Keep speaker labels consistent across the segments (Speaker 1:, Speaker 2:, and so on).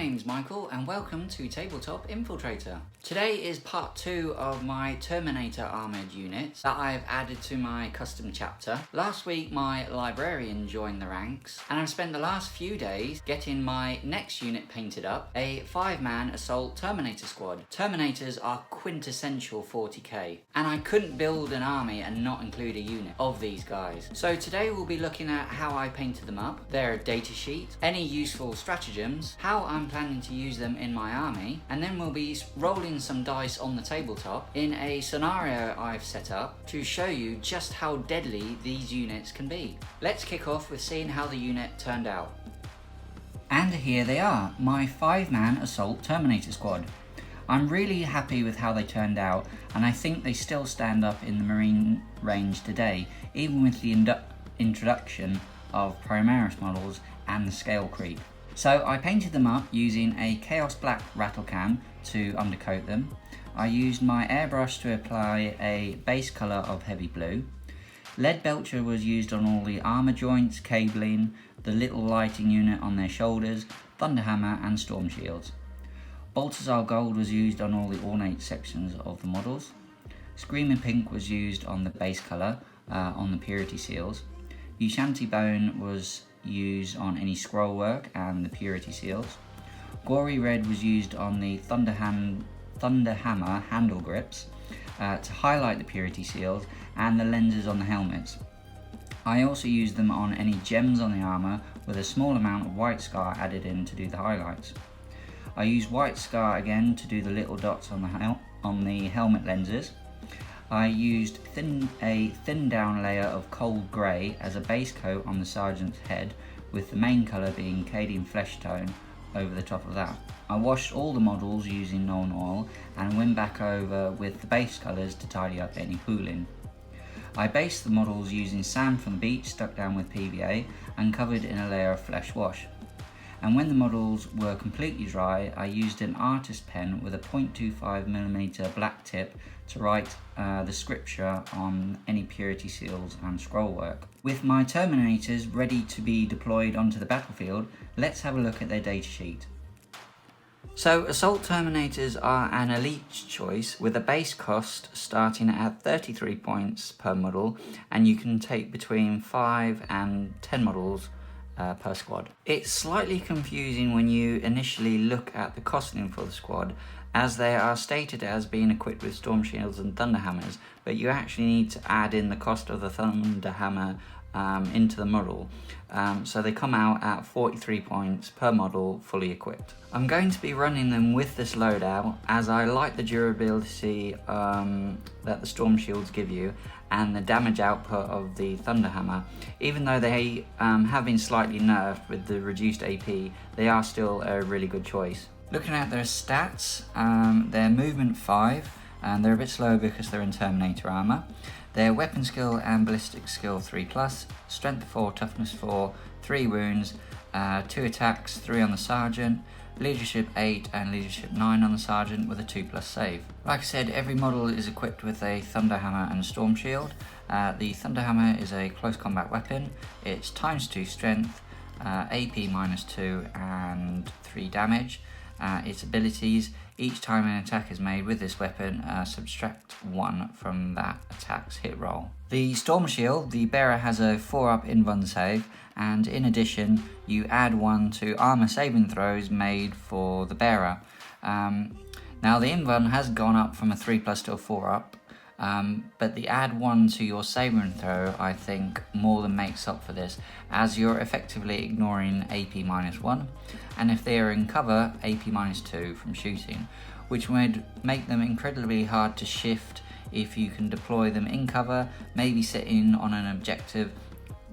Speaker 1: name's Michael and welcome to Tabletop-Infiltrator. Today is part 2 of my Terminator armoured units that I've added to my custom chapter. Last week my librarian joined the ranks and I've spent the last few days getting my next unit painted up, a 5-man assault Terminator squad. Terminators are quintessential 40k and I couldn't build an army and not include a unit of these guys. So today we'll be looking at how I painted them up, their datasheet, any useful stratagems, how I'm planning to use them in my army, and then we'll be rolling some dice on the tabletop in a scenario I've set up to show you just how deadly these units can be. Let's kick off with seeing how the unit turned out. And here they are, my 5-man assault Terminator squad. I'm really happy with how they turned out, and I think they still stand up in the Marine range today, even with the introduction of Primaris models and the scale creep. So I painted them up using a Chaos Black rattle can to undercoat them. I used my airbrush to apply a base colour of heavy blue. Lead Belcher was used on all the armour joints, cabling, the little lighting unit on their shoulders, Thunderhammer and Storm Shields. Balthazar Gold was used on all the ornate sections of the models. Screaming Pink was used on the base colour on the Purity Seals. Ushanti Bone was used on any scroll work and the Purity Seals. Gory Red was used on the Thunderhammer handle grips to highlight the Purity Seals and the lenses on the helmets. I also used them on any gems on the armour with a small amount of White Scar added in to do the highlights. I used White Scar again to do the little dots on the helmet lenses. I used a thin down layer of cold grey as a base coat on the sergeant's head, with the main colour being Cadian flesh tone over the top of that. I washed all the models using Nuln Oil and went back over with the base colours to tidy up any pooling. I based the models using sand from the beach stuck down with PVA and covered in a layer of flesh wash. And when the models were completely dry, I used an artist pen with a 0.25mm black tip to write the scripture on any Purity Seals and scroll work. With my Terminators ready to be deployed onto the battlefield, let's have a look at their datasheet. So Assault Terminators are an elite choice with a base cost starting at 33 points per model, and you can take between 5 and 10 models per squad. It's slightly confusing when you initially look at the costing for the squad, as they are stated as being equipped with Storm Shields and Thunderhammers, but you actually need to add in the cost of the Thunderhammer into the model, so they come out at 43 points per model fully equipped. I'm going to be running them with this loadout as I like the durability that the Storm Shields give you and the damage output of the Thunderhammer. Even though they have been slightly nerfed with the reduced AP, they are still a really good choice. Looking at their stats, they're movement 5, and they're a bit slow because they're in Terminator armour. Their weapon skill and ballistic skill 3+, strength 4, toughness 4, 3 wounds, 2 attacks, 3 on the sergeant, leadership 8 and leadership 9 on the sergeant with a 2+ save. Like I said, every model is equipped with a Thunderhammer and a Storm Shield. The Thunderhammer is a close combat weapon. It's ×2 strength, AP -2 and 3 damage. Its abilities: each time an attack is made with this weapon, subtract 1 from that attack's hit roll. The Storm Shield, the bearer has a 4-up invuln save, and in addition you add 1 to armor saving throws made for the bearer. Now the invuln has gone up from a 3+ to a 4-up, but the add 1 to your saving throw I think more than makes up for this, as you're effectively ignoring AP -1, and if they are in cover, AP -2 from shooting, which would make them incredibly hard to shift if you can deploy them in cover, maybe sitting on an objective.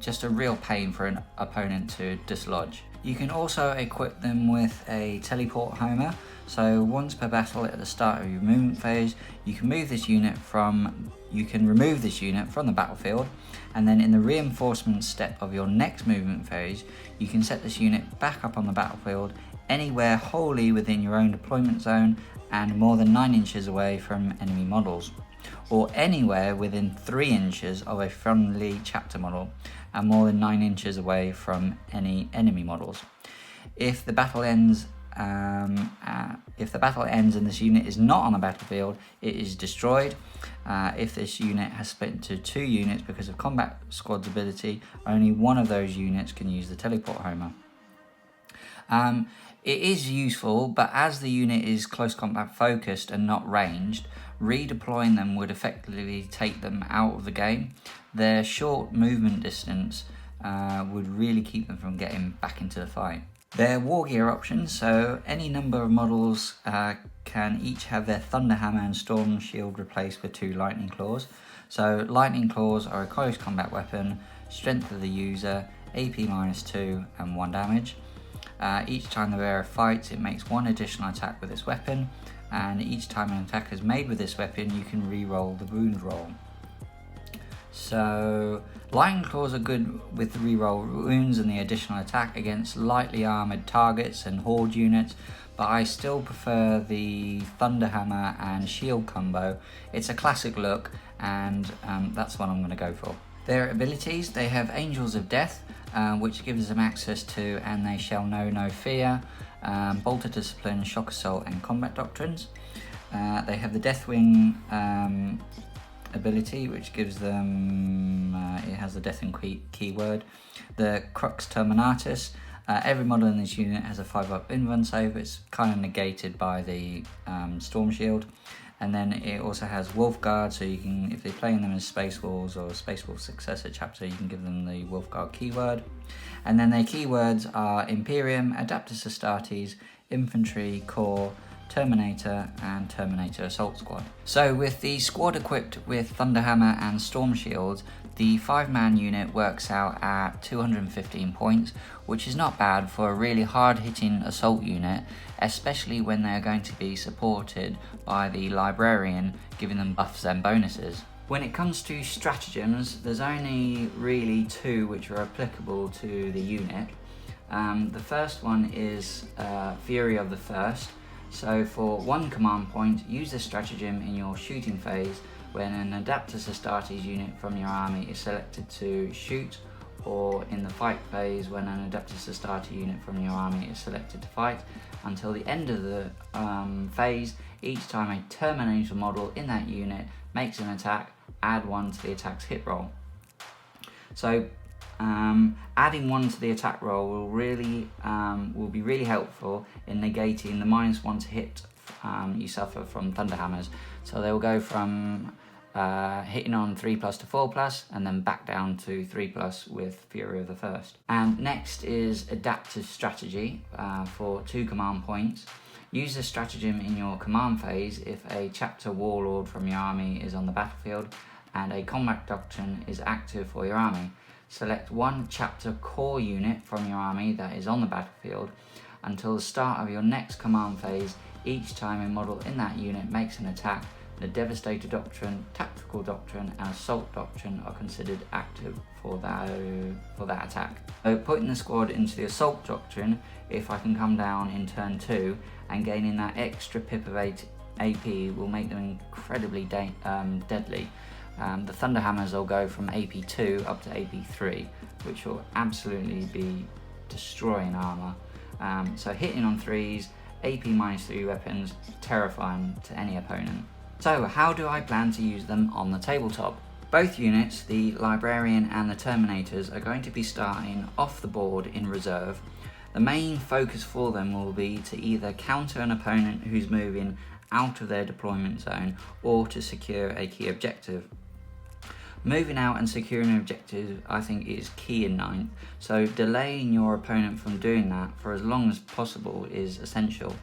Speaker 1: Just a real pain for an opponent to dislodge. You can also equip them with a teleport homer, so once per battle at the start of your movement phase, you can remove this unit from the battlefield, and then in the reinforcement step of your next movement phase, you can set this unit back up on the battlefield anywhere wholly within your own deployment zone and more than 9 inches away from enemy models, or anywhere within 3 inches of a friendly chapter model and more than 9 inches away from any enemy models. If the battle ends if the battle ends and this unit is not on the battlefield, it is destroyed. If this unit has split into 2 units because of combat squad's ability, only one of those units can use the teleport hammer. It is useful, but as the unit is close combat focused and not ranged, redeploying them would effectively take them out of the game. Their short movement distance would really keep them from getting back into the fight. Their war gear options, so any number of models can each have their Thunder Hammer and Storm Shield replaced with 2 Lightning Claws. So Lightning Claws are a close combat weapon, strength of the user, AP -2 and 1 damage. Each time the wearer fights, it makes 1 additional attack with this weapon, and each time an attack is made with this weapon, you can re-roll the wound roll. So Lightning Claws are good with the reroll wounds and the additional attack against lightly armoured targets and horde units, but I still prefer the Thunder Hammer and Shield combo. It's a classic look, and that's what I'm going to go for. Their abilities, they have Angels of Death, which gives them access to And They Shall Know No Fear, Bolt of Discipline, Shock Assault and Combat Doctrines. They have the Deathwing ability, which gives them, it has the Deathwing keyword. The Crux Terminatus, every model in this unit has a 5-up invuln save, but it's kind of negated by the Storm Shield. And then it also has Wolf Guard, so you can, if they're playing them as Space Wolves or Space Wolf Successor chapter, you can give them the Wolf Guard keyword. And then their keywords are Imperium, Adaptus Astartes, Infantry, Corps, Terminator and Terminator Assault Squad. So with the squad equipped with Thunderhammer and Storm Shields, the 5-man unit works out at 215 points, which is not bad for a really hard-hitting assault unit, especially when they're going to be supported by the Librarian, giving them buffs and bonuses. When it comes to stratagems, there's only really 2 which are applicable to the unit. The first one is Fury of the First. So for 1 command point, use this stratagem in your shooting phase when an Adaptus Astartes unit from your army is selected to shoot, or in the fight phase when an Adaptus Astartes unit from your army is selected to fight. Until the end of the phase, each time a Terminator model in that unit makes an attack, add 1 to the attack's hit roll. So adding 1 to the attack roll will be really helpful in negating the -1 to hit you suffer from Thunderhammers. So they will go from hitting on 3+ to 4+, and then back down to 3+ with Fury of the First. And next is Adaptive Strategy for 2 command points. Use this stratagem in your command phase if a chapter warlord from your army is on the battlefield and a combat doctrine is active for your army. Select 1 chapter core unit from your army that is on the battlefield. Until the start of your next command phase, each time a model in that unit makes an attack, the Devastator Doctrine, Tactical Doctrine and Assault Doctrine are considered active for that attack. So putting the squad into the Assault Doctrine, if I can come down in turn 2, and gaining that extra pip of AP will make them incredibly deadly. The Thunderhammers will go from AP2 up to AP3, which will absolutely be destroying armour. So hitting on 3s, AP -3 weapons, terrifying to any opponent. So how do I plan to use them on the tabletop? Both units, the Librarian and the Terminators, are going to be starting off the board in reserve. The main focus for them will be to either counter an opponent who's moving out of their deployment zone or to secure a key objective. Moving out and securing an objective, I think, is key in 9th, so delaying your opponent from doing that for as long as possible is essential.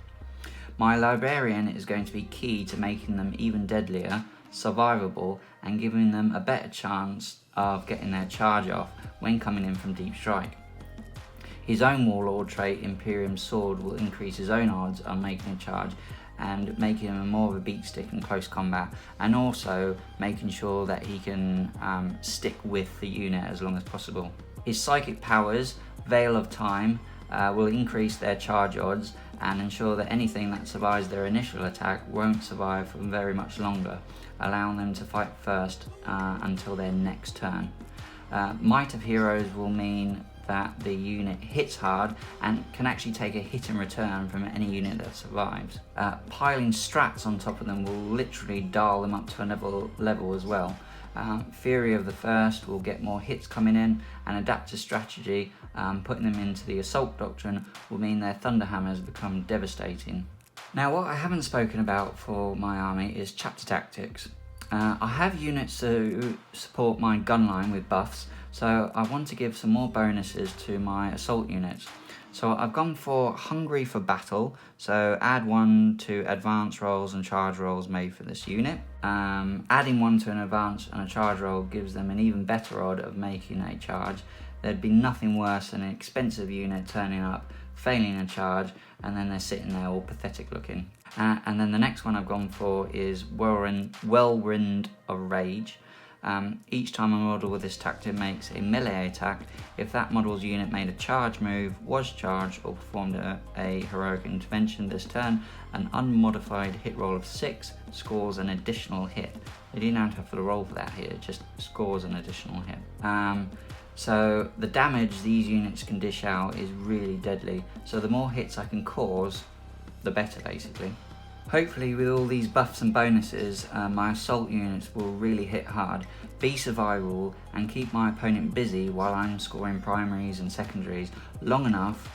Speaker 1: My Librarian is going to be key to making them even deadlier, survivable, and giving them a better chance of getting their charge off when coming in from deep strike. His own Warlord trait, Imperium Sword, will increase his own odds on making a charge and making him more of a beat stick in close combat, and also making sure that he can stick with the unit as long as possible. His psychic powers, Veil of Time, will increase their charge odds and ensure that anything that survives their initial attack won't survive for very much longer, allowing them to fight first until their next turn. Might of Heroes will mean that the unit hits hard and can actually take a hit and return from any unit that survives. Piling strats on top of them will literally dial them up to another level as well. Fury of the First will get more hits coming in, and adaptive strategy, putting them into the assault doctrine, will mean their thunderhammers become devastating. Now, what I haven't spoken about for my army is chapter tactics. I have units to support my gun line with buffs, so I want to give some more bonuses to my assault units. So I've gone for Hungry for Battle, so add 1 to advance rolls and charge rolls made for this unit. Adding 1 to an advance and a charge roll gives them an even better odd of making a charge. There'd be nothing worse than an expensive unit turning up, failing a charge, and then they're sitting there all pathetic looking. And then the next one I've gone for is Whirlwind of Rage. Each time a model with this tactic makes a melee attack, if that model's unit made a charge move, was charged, or performed a heroic intervention this turn, an unmodified hit roll of 6 scores an additional hit. They didn't have to roll for that hit, it just scores an additional hit. So the damage these units can dish out is really deadly, so the more hits I can cause, the better basically. Hopefully with all these buffs and bonuses, my assault units will really hit hard, be survivable, and keep my opponent busy while I'm scoring primaries and secondaries long enough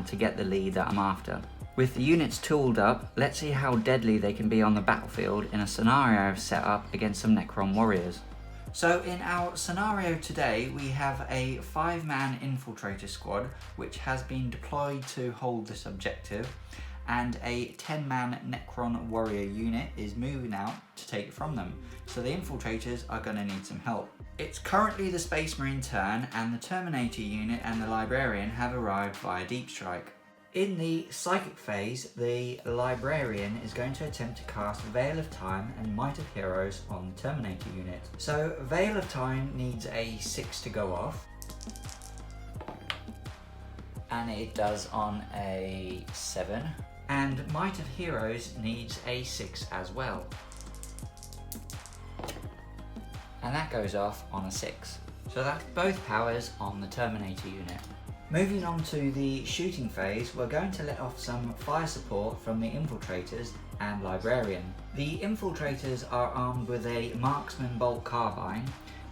Speaker 1: to get the lead that I'm after. With the units tooled up, let's see how deadly they can be on the battlefield in a scenario I've set up against some Necron warriors. So in our scenario today, we have a 5-man infiltrator squad which has been deployed to hold this objective, and a 10-man Necron warrior unit is moving out to take it from them. So the infiltrators are going to need some help. It's currently the Space Marine turn, and the Terminator unit and the Librarian have arrived via Deep Strike. In the Psychic phase, the Librarian is going to attempt to cast Veil of Time and Might of Heroes on the Terminator unit. So Veil of Time needs a 6 to go off, and it does on a 7. And Might of Heroes needs a 6 as well. And that goes off on a 6. So that's both powers on the Terminator unit. Moving on to the shooting phase, we're going to let off some fire support from the Infiltrators and Librarian. The Infiltrators are armed with a Marksman Bolt Carbine,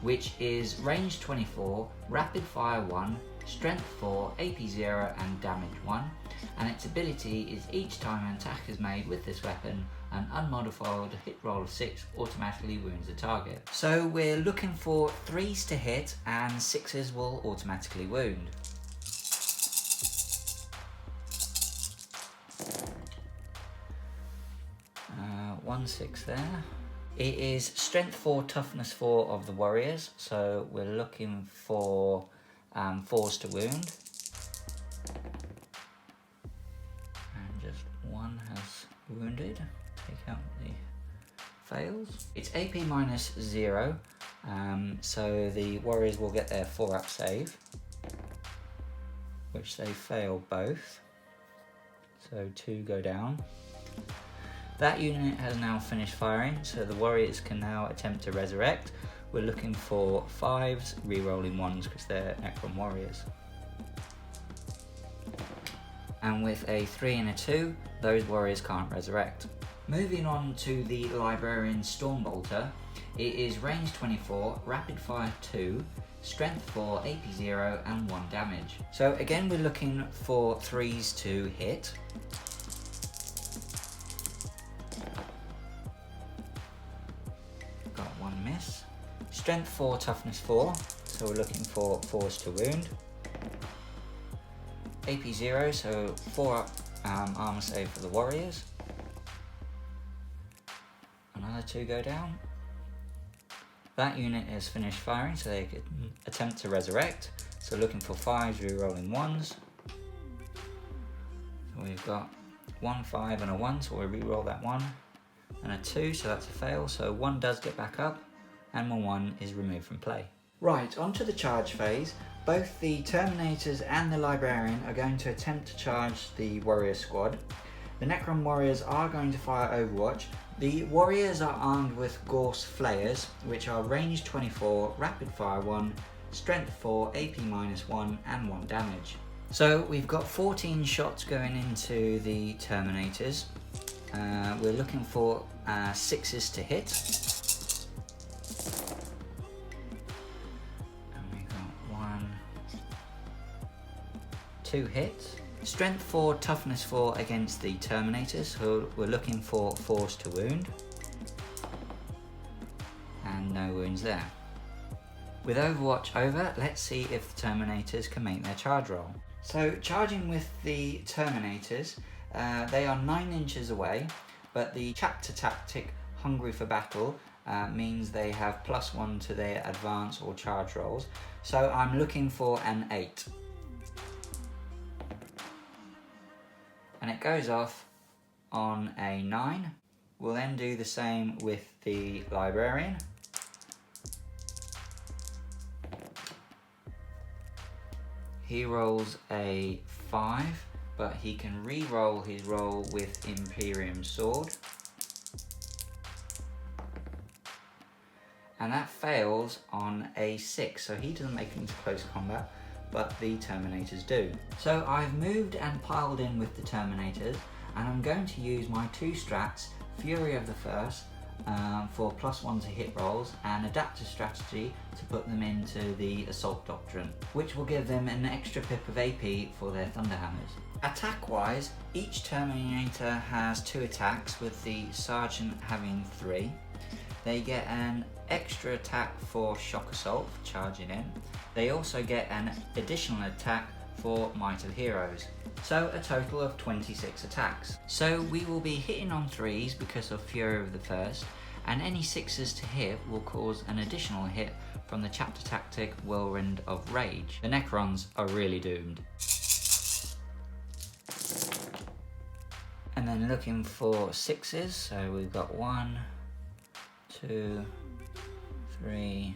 Speaker 1: which is range 24, rapid fire 1, strength 4, AP 0 and damage 1, and its ability is each time an attack is made with this weapon, an unmodified hit roll of 6 automatically wounds the target. So we're looking for 3s to hit and 6s will automatically wound. One 6 there. It is strength 4, toughness 4 of the warriors, so we're looking for 4s to wound. And just 1 has wounded. Take out the fails. It's AP minus 0, so the warriors will get their 4-up save, which they fail both, so 2 go down. That unit has now finished firing, so the warriors can now attempt to resurrect. We're looking for 5s, re-rolling 1s because they're Necron warriors. And with a 3 and a 2, those warriors can't resurrect. Moving on to the Librarian Stormbolter, it is range 24, rapid fire 2, strength 4, AP 0 and 1 damage. So again we're looking for 3s to hit. Got 1 miss. Strength 4, toughness 4, so we're looking for 4s to wound. AP 0, so 4-up armor save for the warriors. Another 2 go down. That unit has finished firing, so they can attempt to resurrect. So looking for 5s, re-rolling 1s. So we've got 1 5 and a 1, so we'll re-roll that 1. And a 2, so that's a fail. So 1 does get back up, and my 1 is removed from play. Right, on to the charge phase. Both the Terminators and the Librarian are going to attempt to charge the Warrior Squad. The Necron Warriors are going to fire Overwatch. The Warriors are armed with Gorse Flayers, which are range 24, rapid fire 1, strength 4, AP -1 and 1 damage. So we've got 14 shots going into the Terminators. We're looking for 6s to hit. And we've got 1, 2 hits. Strength 4, toughness 4 against the Terminators, so we're looking for 4s to wound. And no wounds there. With Overwatch over, let's see if the Terminators can make their charge roll. So charging with the Terminators, they are 9 inches away, but the chapter tactic Hungry for Battle means they have +1 to their advance or charge rolls. So I'm looking for an 8. And it goes off on a 9. We'll then do the same with the Librarian. He rolls a 5, but he can re-roll his roll with Imperium Sword. And that fails on a 6, so he doesn't make it into close combat, but the Terminators do. So I've moved and piled in with the Terminators, and I'm going to use my 2 strats, Fury of the First, for +1 to hit rolls, and Adaptive Strategy to put them into the Assault Doctrine, which will give them an extra pip of AP for their Thunderhammers. Attack-wise, each Terminator has 2 attacks, with the Sergeant having 3. They get an extra attack for Shock Assault for charging in. They also get an additional attack for Might of Heroes. So a total of 26 attacks. So we will be hitting on 3s because of Fury of the First, and any 6s to hit will cause an additional hit from the chapter tactic Whirlwind of Rage. The Necrons are really doomed. And then looking for 6s, so we've got 1, 2, 3,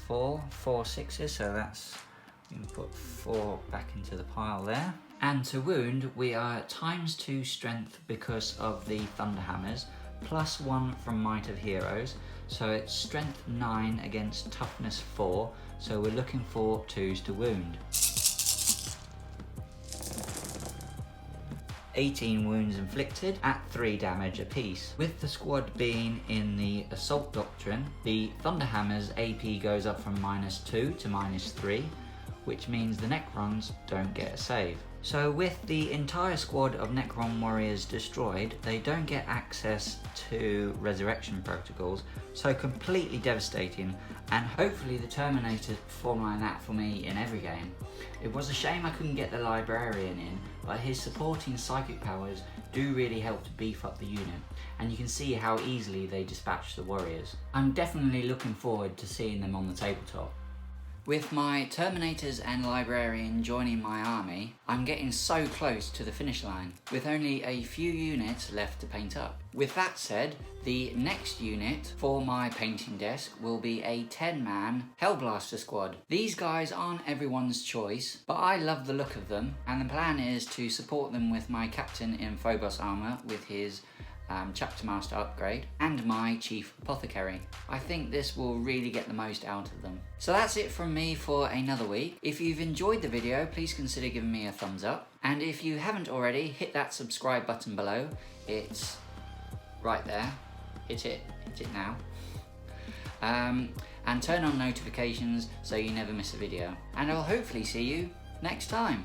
Speaker 1: 4 6s, so that's, we can put 4 back into the pile there. And to wound, we are at ×2 strength because of the Thunderhammers, +1 from Might of Heroes, so it's strength 9 against toughness 4, so we're looking for 2s to wound. 18 wounds inflicted at 3 damage apiece. With the squad being in the Assault Doctrine, the Thunderhammer's AP goes up from -2 to -3, which means the Necrons don't get a save. So with the entire squad of Necron warriors destroyed, they don't get access to resurrection protocols, so completely devastating, and hopefully the Terminators perform like that for me in every game. It was a shame I couldn't get the Librarian in, but his supporting psychic powers do really help to beef up the unit, and you can see how easily they dispatch the warriors. I'm definitely looking forward to seeing them on the tabletop. With my Terminators and Librarian joining my army, I'm getting so close to the finish line, with only a few units left to paint up. With that said, the next unit for my painting desk will be a 10-man Hellblaster squad. These guys aren't everyone's choice, but I love the look of them, and the plan is to support them with my Captain in Phobos armour with his Chapter Master upgrade, and my Chief Apothecary. I think this will really get the most out of them. So that's it from me for another week. If you've enjoyed the video, please consider giving me a thumbs up, and if you haven't already, hit that subscribe button below. It's right there. Hit it now. And turn on notifications so you never miss a video. And I'll hopefully see you next time.